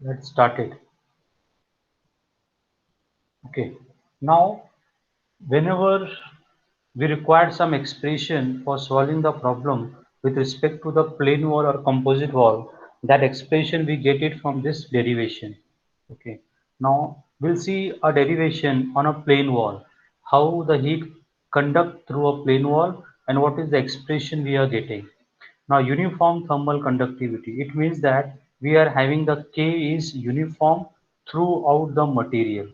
Let's start it. Okay. Now, whenever we require some expression for solving the problem with respect to the plane wall or composite wall, that expression we get it from this derivation. Okay. Now, we'll see a derivation on a plane wall, how the heat conduct through a plane wall and what is the expression we are getting. Now, uniform thermal conductivity, it means that we are having the K is uniform throughout the material.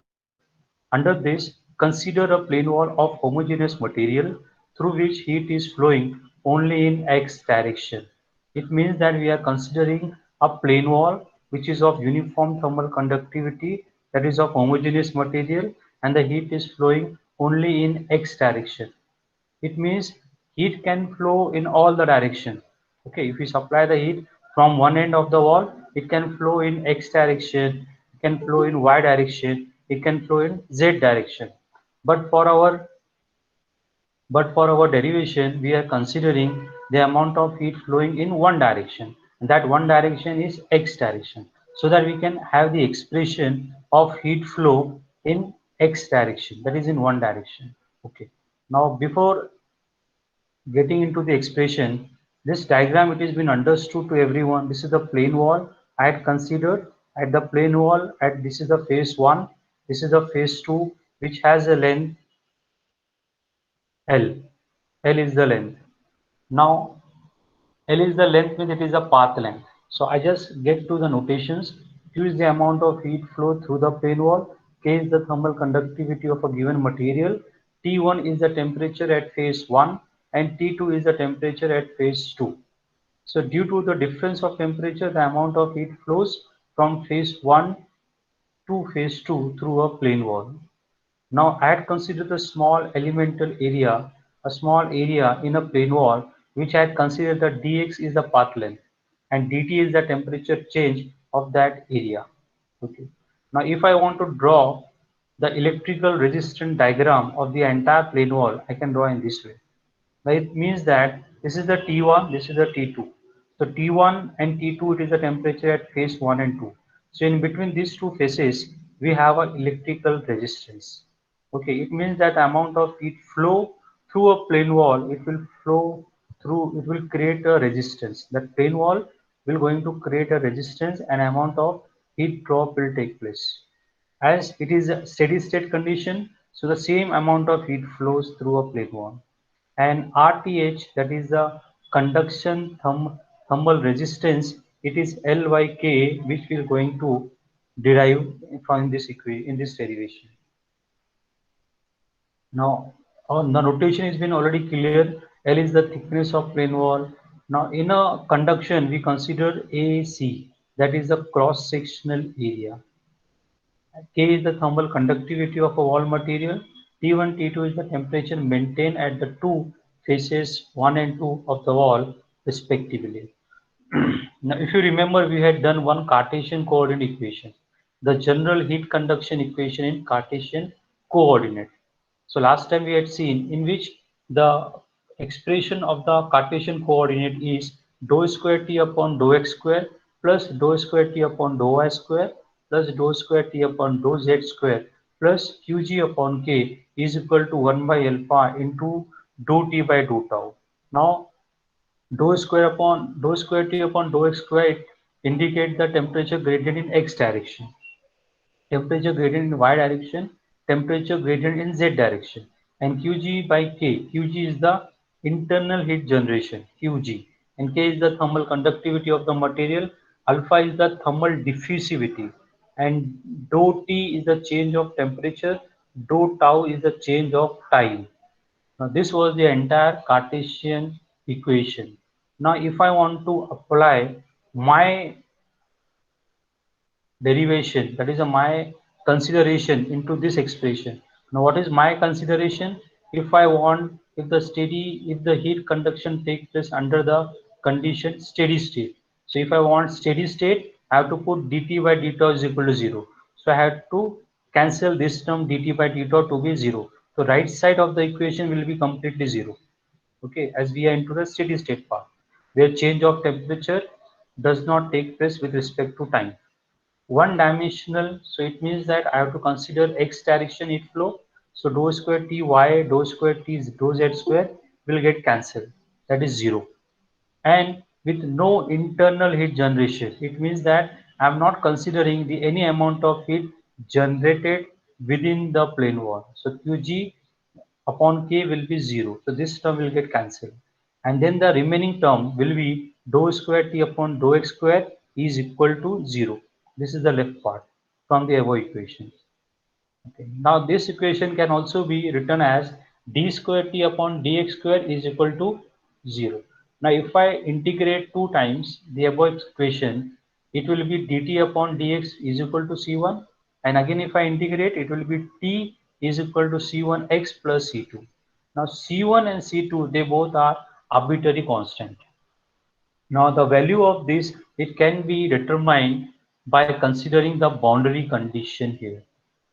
Under this, consider a plane wall of homogeneous material through which heat is flowing only in x direction. It means that we are considering a plane wall which is of uniform thermal conductivity, that is of homogeneous material, and the heat is flowing only in x direction. It means heat can flow in all the direction. Okay, if we supply the heat from one end of the wall, it can flow in x direction, it can flow in y direction, it can flow in z direction. But for our but for our derivation, we are considering the amount of heat flowing in one direction, and that one direction is x direction, so that we can have the expression of heat flow in x direction, that is in one direction. Okay. Now, before getting into the expression, this diagram it has been understood to everyone. This is the plane wall I had considered. At the plane wall, at this is the phase 1, this is the phase 2, which has a length L. L is the length. Now, L is the length, means it is the path length. So I just get to the notations. Q is the amount of heat flow through the plane wall. K is the thermal conductivity of a given material. T1 is the temperature at phase 1 and T2 is the temperature at phase 2. So due to the difference of temperature, the amount of heat flows from phase 1 to phase 2 through a plane wall. Now I had considered a small elemental area, a small area in a plane wall, which I had considered that dx is the path length and dt is the temperature change of that area. Okay. Now if I want to draw the electrical resistance diagram of the entire plane wall, I can draw in this way. Now it means that this is the T1, this is the T2. So T1 and T2, it is the temperature at phase 1 and 2. So in between these two phases, we have an electrical resistance. Okay, it means that the amount of heat flow through a plane wall, it will flow through, it will create a resistance. That plane wall will going to create a resistance and amount of heat drop will take place. As it is a steady state condition, so the same amount of heat flows through a plane wall. And RTH, that is the conduction thermal resistance, it is L by K, which we are going to derive from this equation in this derivation. Now, the notation has been already clear. L is the thickness of plane wall. Now, in a conduction, we consider AC, that is the cross sectional area. K is the thermal conductivity of a wall material. T1, T2 is the temperature maintained at the two faces 1 and 2 of the wall respectively. Now, if you remember, we had done one Cartesian coordinate equation, the general heat conduction equation in Cartesian coordinate. So last time we had seen in which the expression of the Cartesian coordinate is dou square t upon dou x square plus dou square t upon dou y square plus dou square t upon dou z square plus qg upon k is equal to 1 by alpha into dou t by dou tau. Now dou square t upon dou x square indicate the temperature gradient in x direction, temperature gradient in y direction, temperature gradient in z direction, and Qg by K. Qg is the internal heat generation, Qg, and K is the thermal conductivity of the material, alpha is the thermal diffusivity, and dou T is the change of temperature, dou tau is the change of time. Now this was the entire Cartesian equation. Now if I want to apply my derivation, that is my consideration into this expression. Now what is my consideration? If I want, if the heat conduction takes place under the condition steady state. So if I want steady state, I have to put dt by d tau is equal to 0. So I have to cancel this term dt by d tau to be 0. So right side of the equation will be completely 0. Okay, as we are into the steady state part, where change of temperature does not take place with respect to time. one dimensional, so it means that I have to consider x direction heat flow. So dou square T y, dou square T, dou z square will get cancelled. That is 0. And with no internal heat generation, it means that I am not considering the any amount of heat generated within the plane wall. So Qg upon K will be 0. So this term will get cancelled. And then the remaining term will be dou square T upon dou x square is equal to 0. This is the left part from the above equation. Okay. Now this equation can also be written as d square t upon dx square is equal to 0. Now if I integrate two times the above equation, it will be dt upon dx is equal to c1, and again if I integrate, it will be t is equal to c1x plus c2. Now c1 and c2, they both are arbitrary constant. Now the value of this, it can be determined by considering the boundary condition here.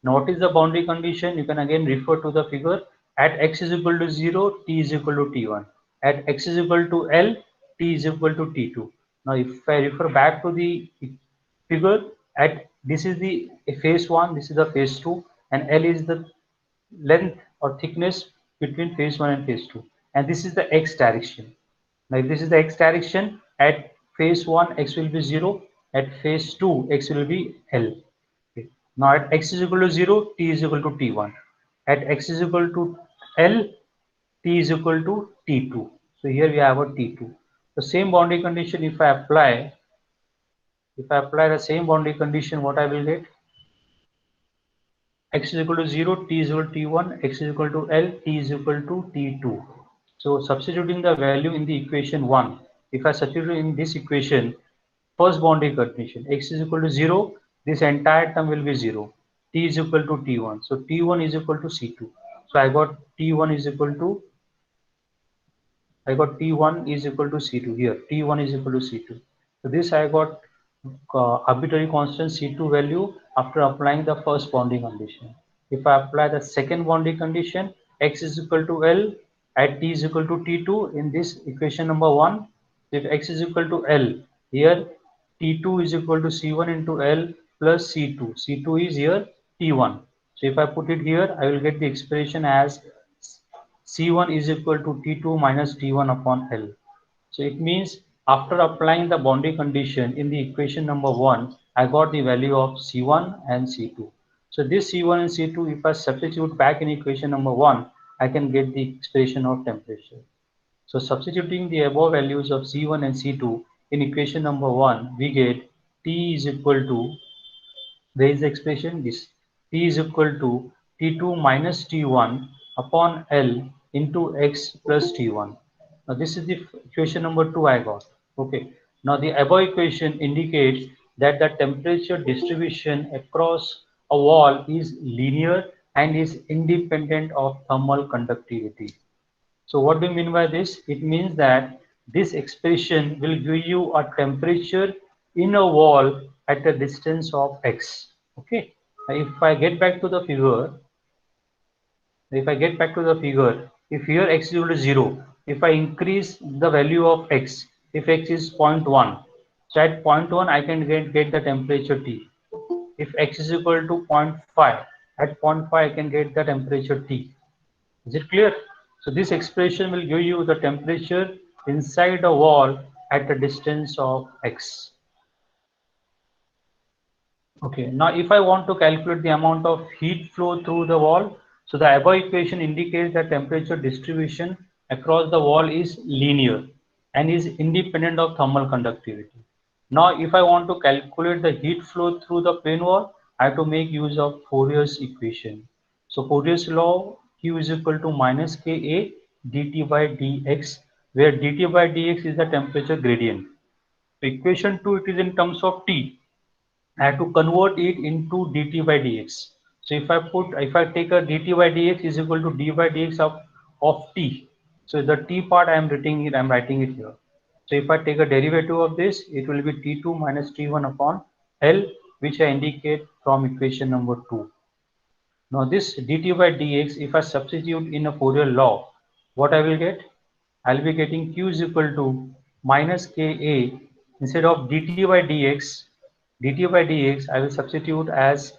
Now what is the boundary condition? You can again refer to the figure. At x is equal to 0, t is equal to t1. At x is equal to L, t is equal to t2. Now if I refer back to the figure, at this is the phase 1, this is the phase 2, and L is the length or thickness between phase 1 and phase 2. And this is the x direction. Now if this is the x direction, at phase 1 x will be 0, at phase 2 x will be L. Okay. Now at x is equal to 0, t is equal to t1. At x is equal to L, t is equal to t2. So here we have a t2. The same boundary condition, if I apply the same boundary condition, what I will get? X is equal to 0, t is equal to t1, x is equal to L, t is equal to t2. So substituting the value in the equation 1, if I substitute in this equation, first boundary condition, x is equal to 0, this entire term will be 0. T is equal to t1. So t1 is equal to c2. So I got T1 is equal to C2 here. T1 is equal to C2. So this I got arbitrary constant C2 value after applying the first boundary condition. If I apply the second boundary condition, x is equal to L at t is equal to T2 in this equation number 1. If x is equal to L, here T2 is equal to C1 into L plus C2. C2 is here T1. So if I put it here, I will get the expression as C1 is equal to T2 minus T1 upon L. So it means after applying the boundary condition in the equation number 1, I got the value of C1 and C2. So this C1 and C2, if I substitute back in equation number 1, I can get the expression of temperature. So substituting the above values of C1 and C2 in equation number 1, we get T is equal to, there is the expression this, T is equal to T2 minus T1 upon L into X plus T1. Now this is the equation number 2 I got. Okay. Now the above equation indicates that the temperature distribution across a wall is linear and is independent of thermal conductivity. So what do you mean by this? It means that this expression will give you a temperature in a wall at a distance of x. Okay. If I get back to the figure, if here x is equal to 0, if I increase the value of x, if x is 0.1, so at 0.1 I can get the temperature T. If x is equal to 0.5, at 0.5 I can get the temperature T. Is it clear? So this expression will give you the temperature inside a wall at a distance of x. Okay, now if I want to calculate the amount of heat flow through the wall, so the above equation indicates that temperature distribution across the wall is linear and is independent of thermal conductivity. Now if I want to calculate the heat flow through the plane wall, I have to make use of Fourier's equation. So Fourier's law, Q is equal to minus Ka dt by dx, where dt by dx is the temperature gradient. So equation 2, it is in terms of T. I have to convert it into dt by dx. So if I take a dt by dx is equal to d by dx of t. So the t part I'm writing it here. So if I take a derivative of this, it will be t2 minus t1 upon L, which I indicate from equation number 2. Now this dt by dx, if I substitute in a Fourier law, what I will get? I'll be getting q is equal to minus Ka instead of dt by dx. dt by dx, I will substitute as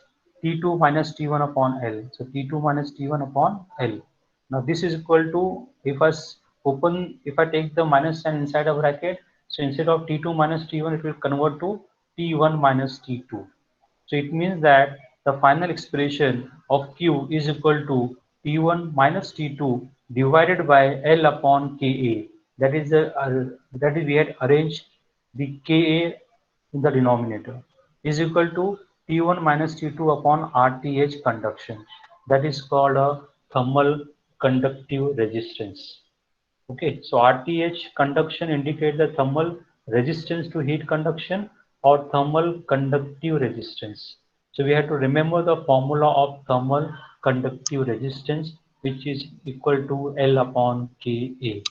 T2 minus T1 upon L. So T2 minus T1 upon L. Now this is equal to, if I take the minus sign inside a bracket, so instead of T2 minus T1, it will convert to T1 minus T2. So it means that the final expression of Q is equal to T1 minus T2 divided by L upon Ka. That is we had arranged the Ka in the denominator is equal to T1 minus T2 upon RTH conduction. That is called a thermal conductive resistance. Okay, so RTH conduction indicates the thermal resistance to heat conduction or thermal conductive resistance. So we have to remember the formula of thermal conductive resistance, which is equal to L upon Ka.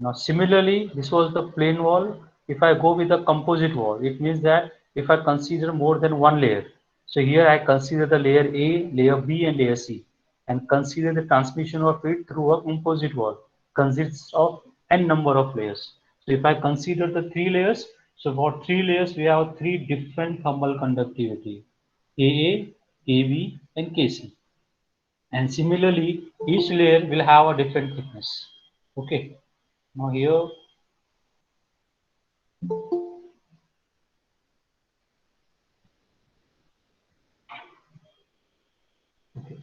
Now similarly, this was the plain wall. If I go with a composite wall, it means that if I consider more than one layer, so here I consider the layer A, layer B and layer C, and consider the transmission of it through a composite wall consists of n number of layers. So if I consider the three layers, so for three layers we have three different thermal conductivity, Ka, Kb and Kc. And similarly, each layer will have a different thickness. Okay. Now here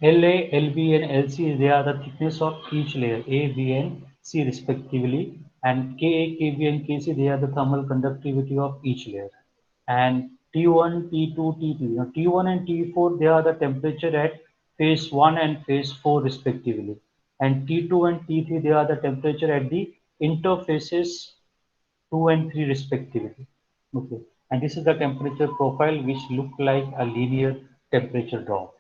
La, Lb, and Lc, they are the thickness of each layer, A, B, and C respectively. And Ka, Kb, and Kc, they are the thermal conductivity of each layer. And T1, T2, T3. Now, T1 and T4, they are the temperature at phase 1 and phase 4 respectively. And T2 and T3, they are the temperature at the interfaces 2 and 3 respectively. Okay. And this is the temperature profile which look like a linear temperature drop.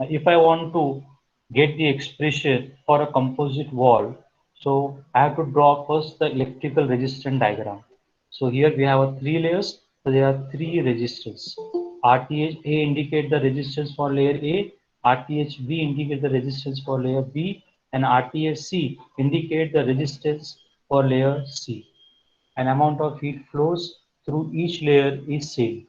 If I want to get the expression for a composite wall, so I have to draw first the electrical resistance diagram. So here we have three layers, so there are three resistors. RTH A indicate the resistance for layer A, RTH B indicate the resistance for layer B, and RTH C indicate the resistance for layer C. An amount of heat flows through each layer is same.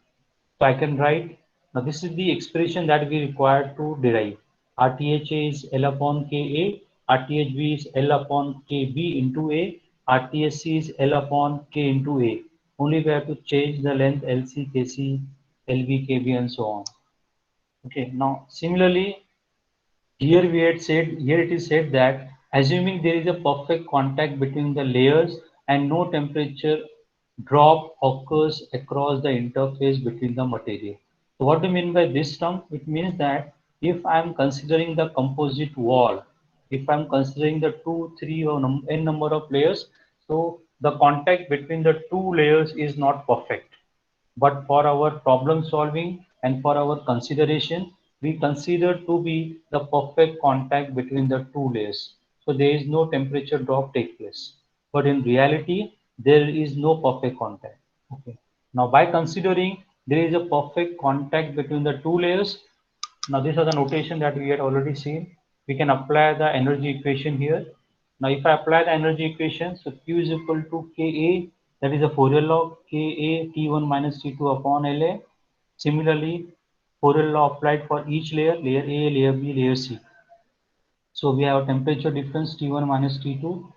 So I can write, now this is the expression that we require to derive. RTHA is L upon Ka, RTHB is L upon Kb into A, RTHC is L upon K into A. Only we have to change the length LC, KC, LB, KB and so on. Okay, now similarly, here it is said that assuming there is a perfect contact between the layers and no temperature drop occurs across the interface between the material. So what do you mean by this term? It means that if I am considering the composite wall, if I am considering the two, three or n number of layers, so the contact between the two layers is not perfect, but for our problem solving and for our consideration, we consider to be the perfect contact between the two layers. So there is no temperature drop take place. But in reality, there is no perfect contact. Okay. Now by considering there is a perfect contact between the two layers, now this is the notation that we had already seen. We can apply the energy equation here. Now if I apply the energy equation, so Q is equal to Ka, that is the Fourier law, Ka T1 minus T2 upon La. Similarly, Fourier law applied for each layer, layer A, layer B, layer C. So we have a temperature difference T1 minus T2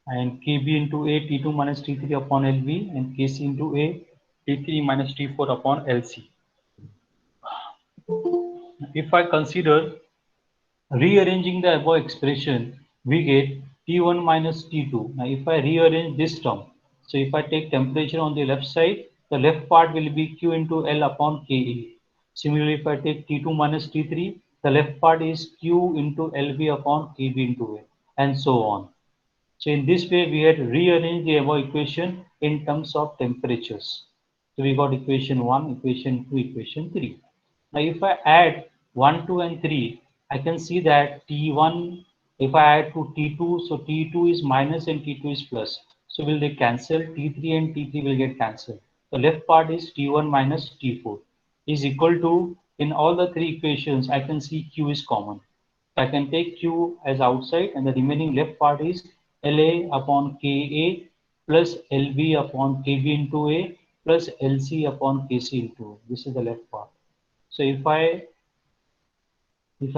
and Kb into A T2 minus T3 upon Lb and Kc into A T3 minus T4 upon Lc. If I consider rearranging the above expression, we get T1 minus T2. Now, if I rearrange this term, so if I take temperature on the left side, the left part will be Q into L upon Ka. Similarly, if I take T2 minus T3, the left part is Q into Lb upon Kb into A, and so on. So in this way, we had rearranged the above equation in terms of temperatures. So we got equation 1, equation 2, equation 3. Now if I add 1, 2 and 3, I can see that T1, if I add to T2, so T2 is minus and T2 is plus. So will they cancel? T3 and T3 will get cancelled. The left part is T1 minus T4 is equal to, in all the three equations, I can see Q is common. I can take Q as outside and the remaining left part is La upon Ka plus Lb upon Kb into A plus LC upon KC into this is the left part. So if I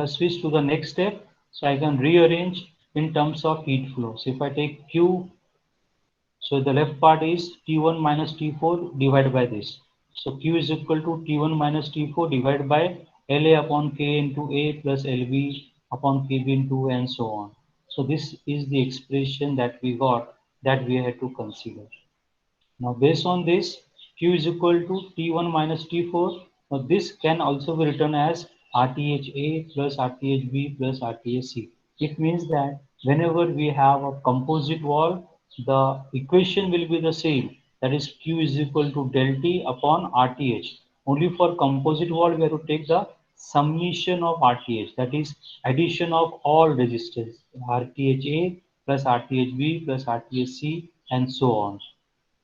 switch to the next step, so I can rearrange in terms of heat flow. So if I take Q, so the left part is T1 minus T4 divided by this. So Q is equal to T1 minus T4 divided by LA upon K into A plus LB upon KB into A and so on. So this is the expression that we got that we had to consider. Now based on this, Q is equal to T1 minus T4. Now this can also be written as RTHA plus RTHB plus RTHC. It means that whenever we have a composite wall, the equation will be the same. That is Q is equal to del T upon RTH. Only for composite wall, we have to take the summation of RTH. That is addition of all resistance. RTHA plus RTHB plus RTHC and so on.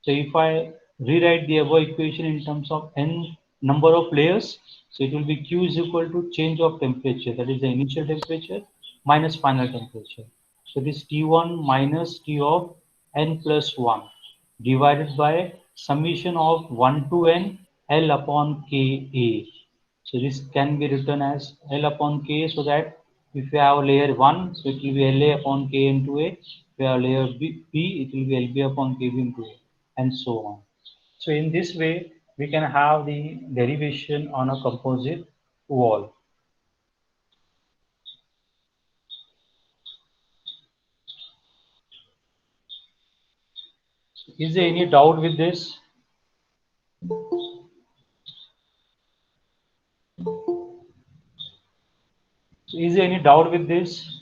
So if I rewrite the above equation in terms of n number of layers, so it will be Q is equal to change of temperature, that is the initial temperature minus final temperature. So this T1 minus T of n plus 1 divided by summation of 1 to n L upon Ka. So this can be written as L upon K, so that if you have layer 1, so it will be La upon K into A. If you have layer B, it will be Lb upon Kb into A, and so on. So in this way, we can have the derivation on a composite wall. Is there any doubt with this? Is there any doubt with this?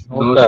No, sir.